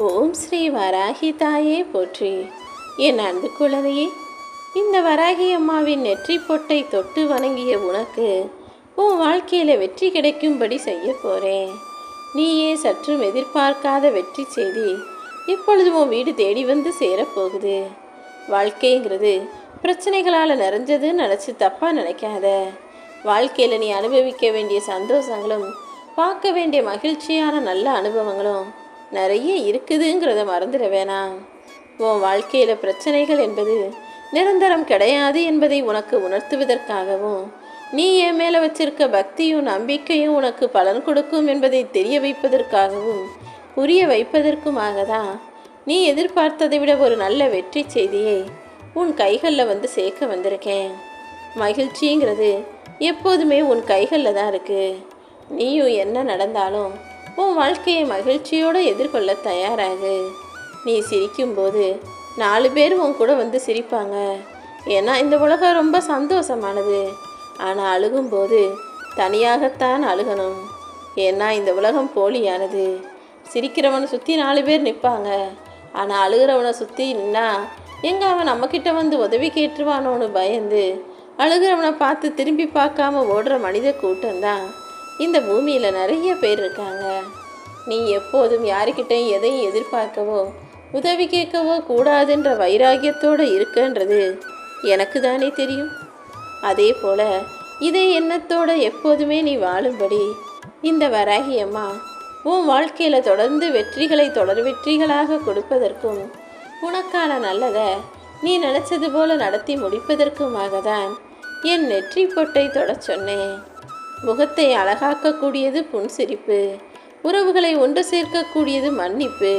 ஓம் ஸ்ரீ வராகி தாயே போற்றி. என் அன்பு குழந்தையே, இந்த வராகி அம்மாவின் நெற்றி பொட்டை தொட்டு வணங்கிய உனக்கு உன் வாழ்க்கையில் வெற்றி கிடைக்கும்படி செய்ய போகிறேன். நீயே சற்றும் எதிர்பார்க்காத வெற்றி செய்தி இப்பொழுது உன் வீடு தேடி வந்து சேரப்போகுது. வாழ்க்கைங்கிறது பிரச்சனைகளால் நிறைஞ்சதுன்னு நினச்சி தப்பாக நினைக்காத. வாழ்க்கையில் நீ அனுபவிக்க வேண்டிய சந்தோஷங்களும் பார்க்க வேண்டிய மகிழ்ச்சியான நல்ல அனுபவங்களும் நிறைய இருக்குதுங்கிறத மறந்துட வேணாம். உன் வாழ்க்கையில் பிரச்சனைகள் என்பது நிரந்தரம் கிடையாது என்பதை உனக்கு உணர்த்துவதற்காகவும், நீ என் மேலே வச்சிருக்க பக்தியும் நம்பிக்கையும் உனக்கு பலன் கொடுக்கும் என்பதை தெரிய வைப்பதற்காகவும், புரிய வைப்பதற்குமாக தான் நீ எதிர்பார்த்ததை விட ஒரு நல்ல வெற்றி செய்தியை உன் கைகளில் வந்து சேர்க்க வந்திருக்கேன். மகிழ்ச்சிங்கிறது எப்போதுமே உன் கைகளில் தான் இருக்குது. நீயும் என்ன நடந்தாலும் உன் வாழ்க்கையை மகிழ்ச்சியோடு எதிர்கொள்ள தயாராகு. நீ சிரிக்கும்போது 4 பேர் உன் கூட வந்து சிரிப்பாங்க. ஏன்னா இந்த உலகம் ரொம்ப சந்தோஷமானது. ஆனால் அழுகும்போது தனியாகத்தான் அழுகணும். ஏன்னா இந்த உலகம் போலியானது. சிரிக்கிறவனை சுற்றி 4 பேர் நிற்பாங்க. ஆனால் அழுகிறவனை சுற்றி நின்னா எங்கே அவன் நம்மக்கிட்ட வந்து உதவி கேட்டுருவானோன்னு பயந்து அழுகிறவனை பார்த்து திரும்பி பார்க்காம ஓடுற மனித கூட்டம்தான் இந்த பூமியில் நிறைய பேர் இருக்காங்க. நீ எப்போதும் யாருக்கிட்டையும் எதையும் எதிர்பார்க்கவோ உதவி கேட்கவோ கூடாதுன்ற வைராகியத்தோடு இருக்குன்றது எனக்கு தானே தெரியும். அதே போல் இதே எண்ணத்தோடு எப்போதுமே நீ வாழும்படி இந்த வராகி அம்மா உன் வாழ்க்கையில் தொடர்ந்து வெற்றிகளை தொடர் வெற்றிகளாக கொடுப்பதற்கும், உனக்கான நல்லதை நீ நினச்சது போல நடத்தி முடிப்பதற்குமாக தான் என் நெற்றி பொட்டை தொட சொன்னேன். முகத்தை அழகாக்கக்கூடியது புன்சிரிப்பு, உறவுகளை ஒன்று சேர்க்கக்கூடியது மன்னிப்பு.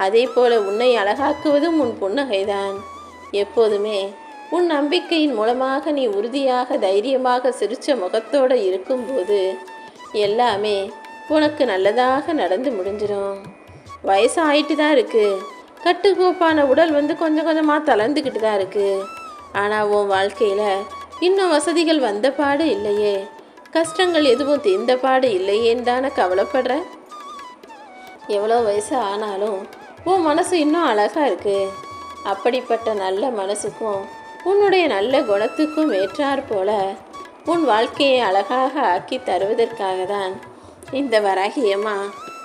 அதே போல உன்னை அழகாக்குவதும் உன் புன்னகைதான். எப்போதுமே உன் நம்பிக்கையின் மூலமாக நீ உறுதியாக தைரியமாக சிரிச்ச முகத்தோடு இருக்கும்போது எல்லாமே உனக்கு நல்லதாக நடந்து முடிஞ்சிடும். வயசு ஆயிட்டு தான் இருக்குது. கட்டுக்கோப்பான உடல் வந்து கொஞ்சம் கொஞ்சமாக தளர்ந்துக்கிட்டு தான் இருக்குது. ஆனால் உன் வாழ்க்கையில் இன்னும் வசதிகள் வந்த பாடு இல்லையே, கஷ்டங்கள் எதுவும் தீர்ந்த பாடு இல்லையேன்னு தானே கவலைப்படுற. எவ்வளோ வயசு ஆனாலும் உன் மனசு இன்னும் அழகாக இருக்குது. அப்படிப்பட்ட நல்ல மனசுக்கும் உன்னுடைய நல்ல குணத்துக்கும் ஏற்றாற் போல உன் வாழ்க்கையை அழகாக ஆக்கி தருவதற்காக தான் இந்த வராகியம்மா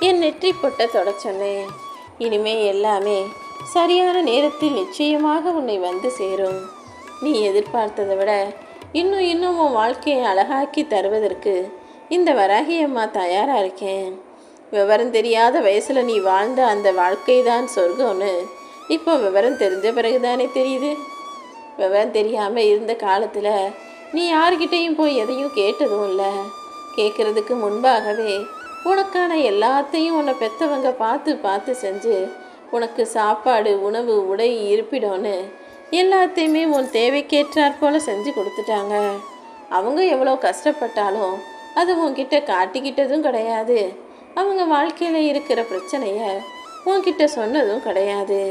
என் நெற்றி பொட்டை தொட சொன்னேன். இனிமே எல்லாமே சரியான நேரத்தில் நிச்சயமாக உன்னை வந்து சேரும். நீ எதிர்பார்த்ததை விட இன்னும் உன் வாழ்க்கையை அழகாக்கி தருவதற்கு இந்த வராகியம்மா தயாராக இருக்கேன். விவரம் தெரியாத வயசில் நீ வாழ்ந்த அந்த வாழ்க்கை தான் சொர்க்கம்னு இப்போ விவரம் தெரிஞ்ச பிறகுதானே தெரியுது. விவரம் தெரியாமல் இருந்த காலத்தில் நீ யார்கிட்டையும் போய் எதையும் கேட்டதும் இல்லை. கேட்குறதுக்கு முன்பாகவே உனக்கான எல்லாத்தையும் உன்னை பெற்றவங்க பார்த்து பார்த்து செஞ்சு உனக்கு சாப்பாடு, உணவு, உடை, இருப்பிடம்னு எல்லாத்தையுமே உன் தேவைக்கேற்றாற் போல் செஞ்சு கொடுத்துட்டாங்க. அவங்க எவ்வளோ கஷ்டப்பட்டாலும் அது உன்கிட்ட காட்டிக்கிட்டதும் கிடையாது. அவங்க வாழ்க்கையில் இருக்கிற பிரச்சனையை உன்கிட்ட சொன்னதும் கிடையாது.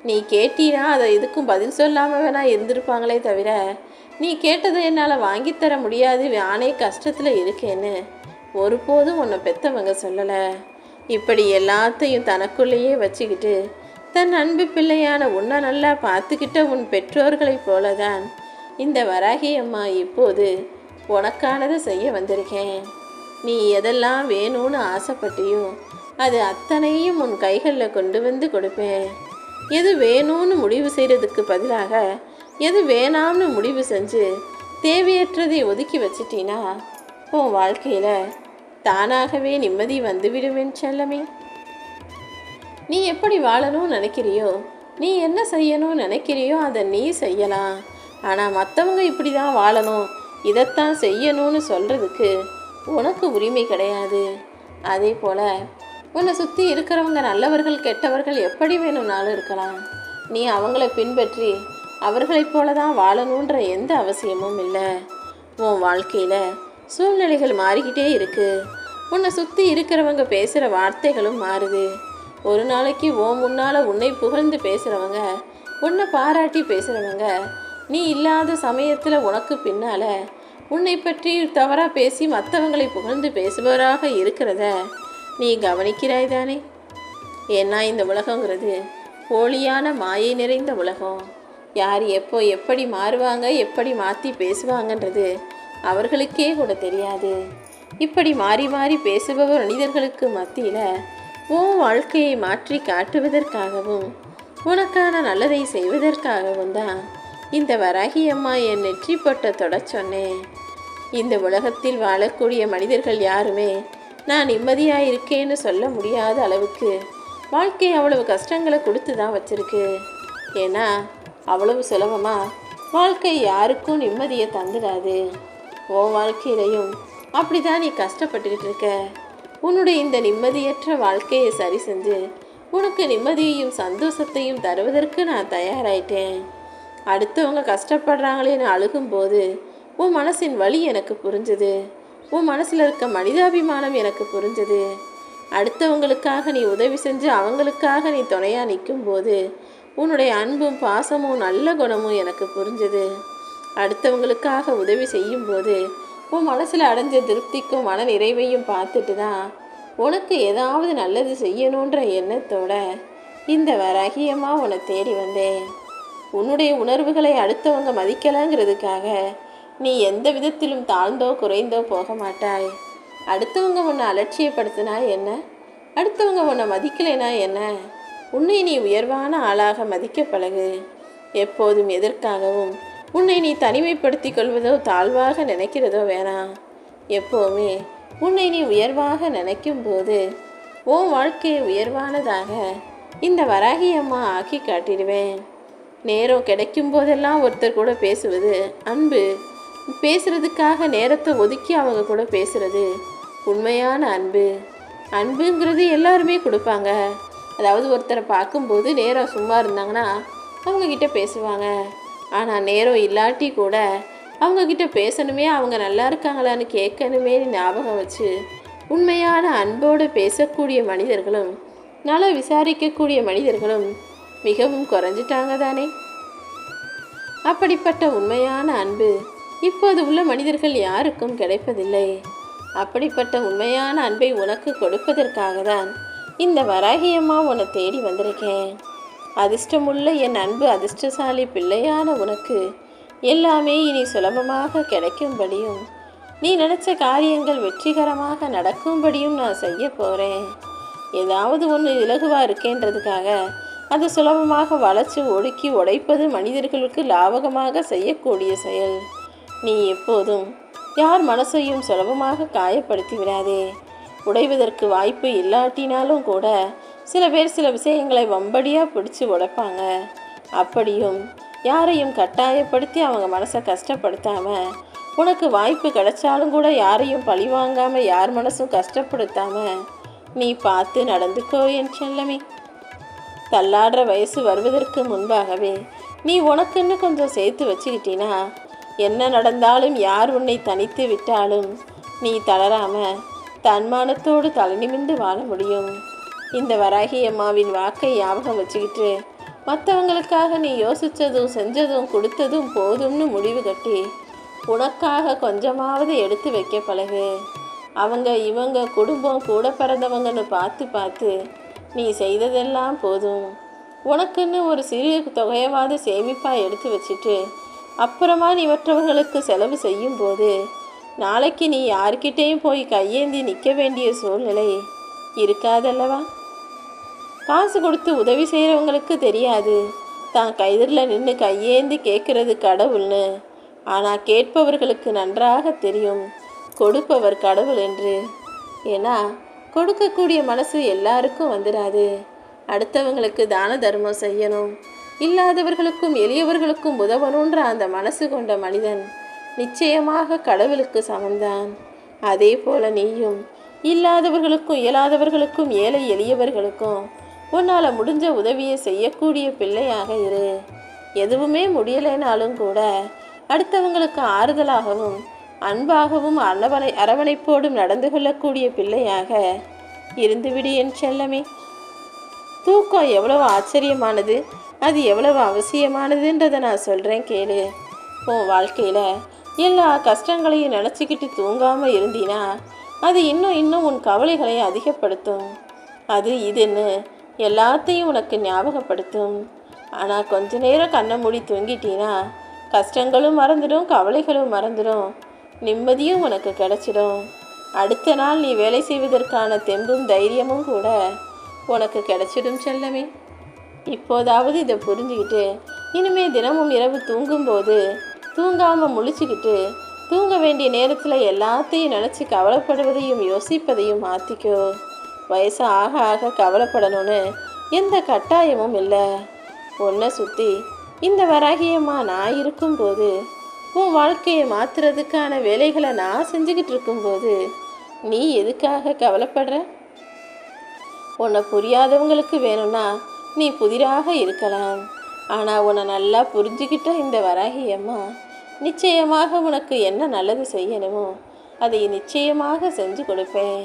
நீ கேட்டீனா அதை எதுக்கும் பதில் சொல்லாமல் வேணா இருந்திருப்பாங்களே தவிர, நீ கேட்டதை என்னால் வாங்கித்தர முடியாது, நானே கஷ்டத்தில் இருக்கேன்னு ஒருபோதும் உன்னை பெற்றவங்க சொல்லலை. இப்படி எல்லாத்தையும் தனக்குள்ளேயே வச்சுக்கிட்டு தன் அன்பு பிள்ளையான உன்னை நல்லா பார்த்துக்கிட்ட உன் பெற்றோர்களைப் போல தான் இந்த வராகி அம்மா இப்போது உனக்கானதை செய்ய வந்திருக்கேன். நீ எதெல்லாம் வேணும்னு ஆசைப்பட்டியோ அது அத்தனையும் உன் கைகளில் கொண்டு வந்து கொடுப்பேன். எது வேணும்னு முடிவு செய்கிறதுக்கு பதிலாக எது வேணாம்னு முடிவு செஞ்சு தேவையற்றதை ஒதுக்கி வச்சிட்டினா உன் வாழ்க்கையில் தானாகவே நிம்மதி வந்துவிடுவேன் செல்லமே. நீ எப்படி வாழணும்னு நினைக்கிறியோ, நீ என்ன செய்யணும்னு நினைக்கிறியோ அதை நீ செய்யலாம். ஆனால் மற்றவங்க இப்படி தான் வாழணும், இதைத்தான் செய்யணும்னு சொல்கிறதுக்கு உனக்கு உரிமை கிடையாது. அதே போல் உன்னை சுற்றி இருக்கிறவங்க நல்லவர்கள் கெட்டவர்கள் எப்படி வேணும்னாலும் இருக்கலாம். நீ அவங்கள பின்பற்றி அவர்களைப் போல தான் வாழணுன்ற எந்த அவசியமும் இல்லை. உன் வாழ்க்கையில் சூழ்நிலைகள் மாறிக்கிட்டே இருக்குது. உன்னை சுற்றி இருக்கிறவங்க பேசுகிற வார்த்தைகளும் மாறுது. ஒரு நாளைக்கு முன்னால் உன்னை புகழ்ந்து பேசுகிறவங்க, உன்னை பாராட்டி பேசுகிறவங்க, நீ இல்லாத சமயத்தில் உனக்கு பின்னால் உன்னை பற்றி தவறாக பேசி மற்றவங்களை புகழ்ந்து பேசுபவராக இருக்கிறத நீ கவனிக்கிறாய் தானே? ஏன்னா இந்த உலகங்கிறது போலியான மாயை நிறைந்த உலகம். யார் எப்போ எப்படி மாறுவாங்க, எப்படி மாற்றி பேசுவாங்கன்றது அவர்களுக்கே கூட தெரியாது. இப்படி மாறி மாறி பேசுபவர் மனிதர்களுக்கு மத்தியில் உன் வாழ்க்கையை மாற்றி காட்டுவதற்காகவும் உனக்கான நல்லதை செய்வதற்காகவும் தான் இந்த வராகி அம்மா என் நெற்றி பொட்ட தொட சொன்னேன். இந்த உலகத்தில் வாழக்கூடிய மனிதர்கள் யாருமே நான் நிம்மதியாக இருக்கேன்னு சொல்ல முடியாத அளவுக்கு வாழ்க்கை அவ்வளவு கஷ்டங்களை கொடுத்து தான் வச்சிருக்கு. ஏன்னா அவ்வளவு சுலபமாக வாழ்க்கை யாருக்கும் நிம்மதியை தந்துடாது. உன் வாழ்க்கையிலையும் அப்படி தான் நீ கஷ்டப்பட்டுக்கிட்டு இருக்க. உன்னுடைய இந்த நிம்மதியற்ற வாழ்க்கையை சரி செஞ்சு உனக்கு நிம்மதியையும் சந்தோஷத்தையும் தருவதற்கு நான் தயாராயிட்டேன். அடுத்தவங்க கஷ்டப்படுறாங்களேன்னு அழுகும்போது உன் மனசின் வலி எனக்கு புரிஞ்சுது. உன் மனசில் இருக்க மனிதாபிமானம் எனக்கு புரிஞ்சுது. அடுத்தவங்களுக்காக நீ உதவி செஞ்சு அவங்களுக்காக நீ துணையாக நிற்கும்போது உன்னுடைய அன்பும் பாசமும் நல்ல குணமும் எனக்கு புரிஞ்சுது. அடுத்தவங்களுக்காக உதவி செய்யும்போது உன் மனசில் அடைஞ்ச திருப்திக்கும் மன நிறைவையும் பார்த்துட்டு தான் உனக்கு ஏதாவது நல்லது செய்யணுன்ற எண்ணத்தோட இந்த வராகியமாக உன்னை தேடி வந்தேன். உன்னுடைய உணர்வுகளை அடுத்தவங்க மதிக்கலைங்கிறதுக்காக நீ எந்த விதத்திலும் தாழ்ந்தோ குறைந்தோ போக மாட்டாய். அடுத்தவங்க உன்னை அலட்சியப்படுத்தினா என்ன, அடுத்தவங்க உன்னை மதிக்கலைனா என்ன, உன்னை நீ உயர்வான ஆளாக மதிக்க பழகு. எப்போதும் எதற்காகவும் உன்னை நீ தனிமைப்படுத்தி கொள்வதோ தாழ்வாக நினைக்கிறதோ வேணாம். எப்போவுமே உன்னை நீ உயர்வாக நினைக்கும் போது உன் வாழ்க்கையை உயர்வானதாக இந்த வராகி அம்மா ஆக்கி காட்டிடுவேன். நேரம் கிடைக்கும் போதெல்லாம் ஒருத்தர் கூட பேசுவது அன்பு. பேசுகிறதுக்காக நேரத்தை ஒதுக்கி அவங்க கூட பேசுகிறது உண்மையான அன்பு. அன்புங்கிறது எல்லாருமே கொடுப்பாங்க. அதாவது ஒருத்தரை பார்க்கும்போது நேரம் சும்மா இருந்தாங்கன்னா அவங்கக்கிட்ட பேசுவாங்க. ஆனால் நேரம் இல்லாட்டி கூட அவங்கக்கிட்ட பேசணுமே, அவங்க நல்லா இருக்காங்களான்னு கேட்கணுமே ஞாபகம் வச்சு உண்மையான அன்போடு பேசக்கூடிய மனிதர்களும் நல்லா விசாரிக்கக்கூடிய மனிதர்களும் மிகவும் குறைஞ்சிட்டாங்க தானே. அப்படிப்பட்ட உண்மையான அன்பு இப்போது உள்ள மனிதர்கள் யாருக்கும் கிடைப்பதில்லை. அப்படிப்பட்ட உண்மையான அன்பை உனக்கு கொடுப்பதற்காக தான் இந்த வராகியம்மா உன்னை தேடி வந்திருக்கேன். அதிர்ஷ்டமுள்ள என் அன்பு அதிர்ஷ்டசாலி பிள்ளையான உனக்கு எல்லாமே இனி சுலபமாக கிடைக்கும்படியும் நீ நினச்ச காரியங்கள் வெற்றிகரமாக நடக்கும்படியும் நான் செய்ய போகிறேன். ஏதாவது ஒன்று இலகுவாக இருக்கேன்றதுக்காக அது சுலபமாக வளைச்சு ஒடுக்கி உடைப்பது மனிதர்களுக்கு லாபகமாக செய்யக்கூடிய செயல். நீ எப்போதும் யார் மனசையும் சுலபமாக காயப்படுத்தி விடாதே. உடைவதற்கு வாய்ப்பு இல்லாட்டினாலும் கூட சில பேர் சில விஷயங்களை வம்படியாக பிடிச்சி உடைப்பாங்க. அப்படியும் யாரையும் கட்டாயப்படுத்தி அவங்க மனசை கஷ்டப்படுத்தாமல் உனக்கு வாய்ப்பு கிடைச்சாலும் கூட யாரையும் பழிவாங்காமல் யார் மனசும் கஷ்டப்படுத்தாமல் நீ பார்த்து நடந்துக்கோ என் செல்லமே. தள்ளாடுற வயசு வருவதற்கு முன்பாகவே நீ உனக்குன்னு கொஞ்சம் சேர்த்து வச்சுக்கிட்டினா என்ன நடந்தாலும் யார் உன்னை தனித்து விட்டாலும் நீ தளராமல் தன்மானத்தோடு தலை நிமிர்ந்து வாழ முடியும். இந்த வராகி அம்மாவின் வாக்கை ஞாபகம் வச்சுக்கிட்டு மற்றவங்களுக்காக நீ யோசித்ததும் செஞ்சதும் கொடுத்ததும் போதும்னு முடிவு கட்டி உனக்காக கொஞ்சமாவது எடுத்து வைக்க பழகு. அவங்க இவங்க குடும்பம் கூட பிறந்தவங்கன்னு பார்த்து பார்த்து நீ செய்ததெல்லாம் போதும். உனக்குன்னு ஒரு சிறு தொகையவாவது சேமிப்பாக எடுத்து வச்சுட்டு அப்புறமா நீ மற்றவர்களுக்கு செலவு செய்யும்போது நாளைக்கு நீ யார்கிட்டேயும் போய் கையேந்தி நிற்க வேண்டிய சூழ்நிலை இருக்காதல்லவா. காசு கொடுத்து உதவி செய்கிறவங்களுக்கு தெரியாது தான் கைதரில் நின்று கையேந்தி கேட்குறது கடவுள்னு. ஆனால் கேட்பவர்களுக்கு நன்றாக தெரியும் கொடுப்பவர் கடவுள் என்று. ஏன்னா கொடுக்கக்கூடிய மனசு எல்லாருக்கும் வந்துடாது. அடுத்தவங்களுக்கு தான தர்மம் செய்யணும், இல்லாதவர்களுக்கும் எளியவர்களுக்கும் உதவணுன்ற அந்த மனசு கொண்ட மனிதன் நிச்சயமாக கடவுளுக்கு சமம்தான். அதே போல நீயும் இல்லாதவர்களுக்கும் இயலாதவர்களுக்கும் ஏழை எளியவர்களுக்கும் உன்னால் முடிஞ்ச உதவியை செய்யக்கூடிய பிள்ளையாக இரு. எதுவுமே முடியலைனாலும் கூட அடுத்தவங்களுக்கு ஆறுதலாகவும் அன்பாகவும் அரவணைப்போடும் நடந்து கொள்ளக்கூடிய பிள்ளையாக இருந்துவிடு என் செல்லமே. தூக்கம் எவ்வளவு ஆச்சரியமானது, அது எவ்வளவு அவசியமானதுன்றதை நான் சொல்கிறேன் கேளு. உன் வாழ்க்கையில் எல்லா கஷ்டங்களையும் நினச்சிக்கிட்டு தூங்காமல் இருந்தீனா அது இன்னும் உன் கவலைகளை அதிகப்படுத்தும். அது இதுன்னு எல்லாத்தையும் உனக்கு ஞாபகப்படுத்தும். ஆனால் கொஞ்ச நேரம் கண்ணை மூடி தூங்கிட்டீன்னா கஷ்டங்களும் மறந்துடும், கவலைகளும் மறந்துடும், நிம்மதியும் உனக்கு கிடைச்சிடும். அடுத்த நாள் நீ வேலை செய்வதற்கான தெம்பும் தைரியமும் கூட உனக்கு கிடைச்சிடும் செல்லமே. இப்போதாவது இதை புரிஞ்சுக்கிட்டு இனிமே தினமும் இரவு தூங்கும்போது தூங்காமல் முழிச்சுக்கிட்டு தூங்க வேண்டிய நேரத்தில் எல்லாத்தையும் நினச்சி கவலைப்படுவதையும் யோசிப்பதையும் மாற்றிக்கோ. வயசு ஆக ஆக கவலைப்படணும்னு எந்த கட்டாயமும் இல்லை. உன்னை சுற்றி இந்த வராகியம்மா நான் இருக்கும்போது, உன் வாழ்க்கையை மாற்றுறதுக்கான வேலைகளை நான் செஞ்சுக்கிட்டு இருக்கும்போது நீ எதுக்காக கவலைப்படுற? உன்னை புரியாதவங்களுக்கு வேணும்னா நீ புதிராக இருக்கலாம். ஆனால் உன்னை நல்லா புரிஞ்சுக்கிட்ட இந்த வராகியம்மா நிச்சயமாக உனக்கு என்ன நல்லது செய்யணுமோ அதை நிச்சயமாக செஞ்சு கொடுப்பேன்.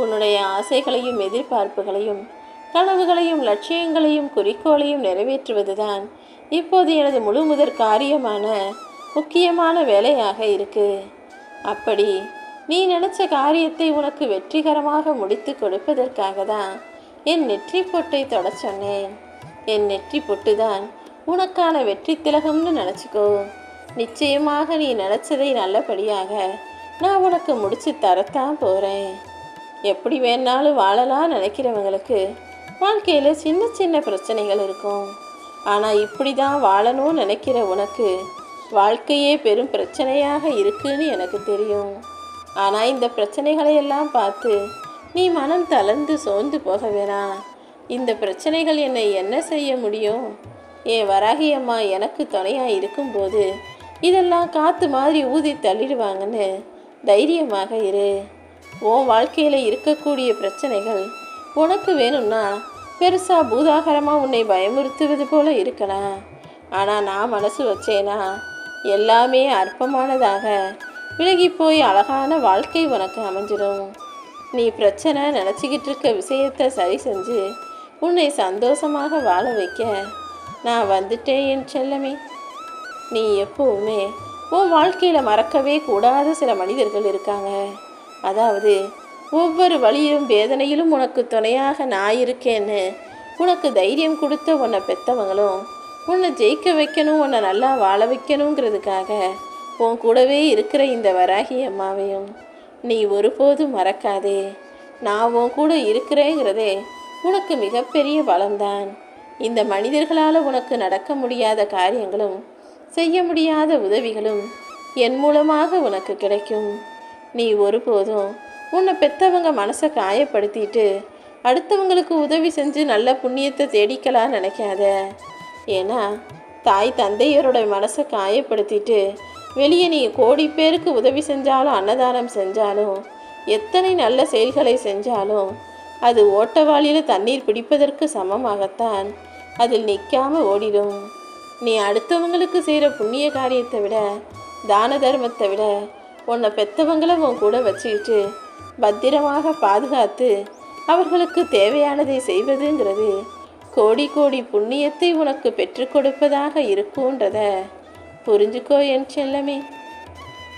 உன்னுடைய ஆசைகளையும் எதிர்பார்ப்புகளையும் கனவுகளையும் லட்சியங்களையும் குறிக்கோளையும் நிறைவேற்றுவதுதான் இப்போது எனது முழு முதற் காரியமான முக்கியமான வேலையாக இருக்கு. அப்படி நீ நினச்ச காரியத்தை உனக்கு வெற்றிகரமாக முடித்து கொடுப்பதற்காக தான் என் நெற்றி பொட்டை தொட சொன்னேன். என் நெற்றி பொட்டு தான் உனக்கான வெற்றி திலகம்னு நினச்சிக்கோ. நிச்சயமாக நீ நினச்சதை நல்லபடியாக நான் உனக்கு முடிச்சு தரத்தான் போகிறேன். எப்படி வேணாலும் வாழலாம் நினைக்கிறவங்களுக்கு வாழ்க்கையில் சின்ன சின்ன பிரச்சனைகள் இருக்கும். ஆனால் இப்படி தான் வாழணும்னு நினைக்கிற உனக்கு வாழ்க்கையே பெரும் பிரச்சனையாக இருக்குன்னு எனக்கு தெரியும். ஆனால் இந்த பிரச்சனைகளை எல்லாம் பார்த்து நீ மனம் தளர்ந்து சோர்ந்து போக வேணாம். இந்த பிரச்சனைகள் என்னை என்ன செய்ய முடியும்? என் வராகி அம்மா எனக்கு துணையாக இருக்கும்போது இதெல்லாம் காற்று மாதிரி ஊதி தள்ளிடுவாங்கன்னு தைரியமாக இரு. உன் வாழ்க்கையில் இருக்கக்கூடிய பிரச்சனைகள் உனக்கு வேணும்னா பெருசாக பூதாகரமாக உன்னை பயமுறுத்துவது போல இருக்கலாம். ஆனால் நான் மனசு வச்சேனா எல்லாமே அற்பமானதாக விலகி போய் அழகான வாழ்க்கை உனக்கு அமைஞ்சிடும். நீ பிரச்சனை நினச்சிக்கிட்டு இருக்க விஷயத்தை சரி செஞ்சு உன்னை சந்தோஷமாக வாழ வைக்க நான் வந்துட்டேன் என் செல்லமே. நீ எப்போவுமே உன் வாழ்க்கையில் மறக்கவே கூடாத சில மனிதர்கள் இருக்காங்க. அதாவது ஒவ்வொரு வழியிலும் வேதனையிலும் உனக்கு துணையாக நான் இருக்கேன்னு உனக்கு தைரியம் கொடுத்த உன்னை பெற்றவங்களும் உன்னை ஜெயிக்க வைக்கணும், உன்னை நல்லா வாழ வைக்கணுங்கிறதுக்காக உன் கூடவே இருக்கிற இந்த வராகி அம்மாவையும் நீ ஒருபோதும் மறக்காதே. நான் உன் கூட இருக்கிறேங்கிறதே உனக்கு மிகப்பெரிய பலம்தான். இந்த மனிதர்களால் உனக்கு நடக்க முடியாத காரியங்களும் செய்ய முடியாத உதவிகளும் என் மூலமாக உனக்கு கிடைக்கும். நீ ஒருபோதும் உன்னை பெற்றவங்க மனசை காயப்படுத்திட்டு அடுத்தவங்களுக்கு உதவி செஞ்சு நல்ல புண்ணியத்தை தேடிக்கலாம் நினைக்காத. ஏன்னா தாய் தந்தையரோட மனசை காயப்படுத்திட்டு வெளியே நீ கோடி பேருக்கு உதவி செஞ்சாலும் அன்னதானம் செஞ்சாலும் எத்தனை நல்ல செயல்களை செஞ்சாலும் அது ஓட்டவாளியில் தண்ணீர் பிடிப்பதற்கு சமமாகத்தான் அதில் நிற்காம ஓடிடும். நீ அடுத்தவங்களுக்கு செய்கிற புண்ணிய காரியத்தை விட தான தர்மத்தை விட உன்னை பெற்றவங்களை உன் கூட வச்சுக்கிட்டு பத்திரமாக பாதுகாத்து அவர்களுக்கு தேவையானதை செய்வதுங்கிறது கோடி கோடி புண்ணியத்தை உனக்கு பெற்றுக் கொடுப்பதாக இருக்குன்றத புரிஞ்சுக்கோ என் செல்லமே.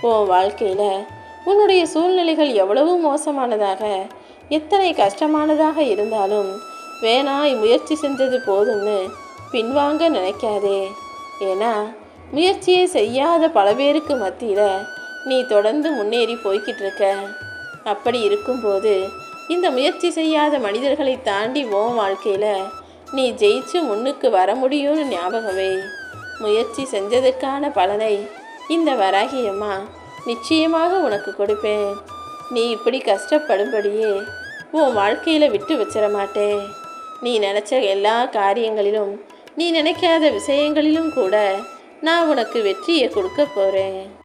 உன் வாழ்க்கையில் உன்னுடைய சூழ்நிலைகள் எவ்வளவு மோசமானதாக எத்தனை கஷ்டமானதாக இருந்தாலும் வேணாய் முயற்சி செஞ்சது போதும்னு பின்வாங்க நினைக்காதே. ஏன்னா முயற்சியை செய்யாத பல பேருக்கு மத்தியில் நீ தொடர்ந்து முன்னேறி போய்கிட்டு இருக்க. அப்படி இருக்கும்போது இந்த முயற்சி செய்யாத மனிதர்களை தாண்டி உன் வாழ்க்கையில் நீ ஜெயிச்சு முன்னுக்கு வர முடியும்னு ஞாபகமே. முயற்சி செஞ்சதுக்கான பலனை இந்த வராகி அம்மா நிச்சயமாக உனக்கு கொடுப்பேன். நீ இப்படி கஷ்டப்படும்படியே உன் வாழ்க்கையில் விட்டு வச்சிட மாட்டேன். நீ நினச்ச எல்லா காரியங்களிலும் நீ நினைக்காத விஷயங்களிலும் கூட நான் உனக்கு வெற்றியை கொடுக்க போகிறேன்.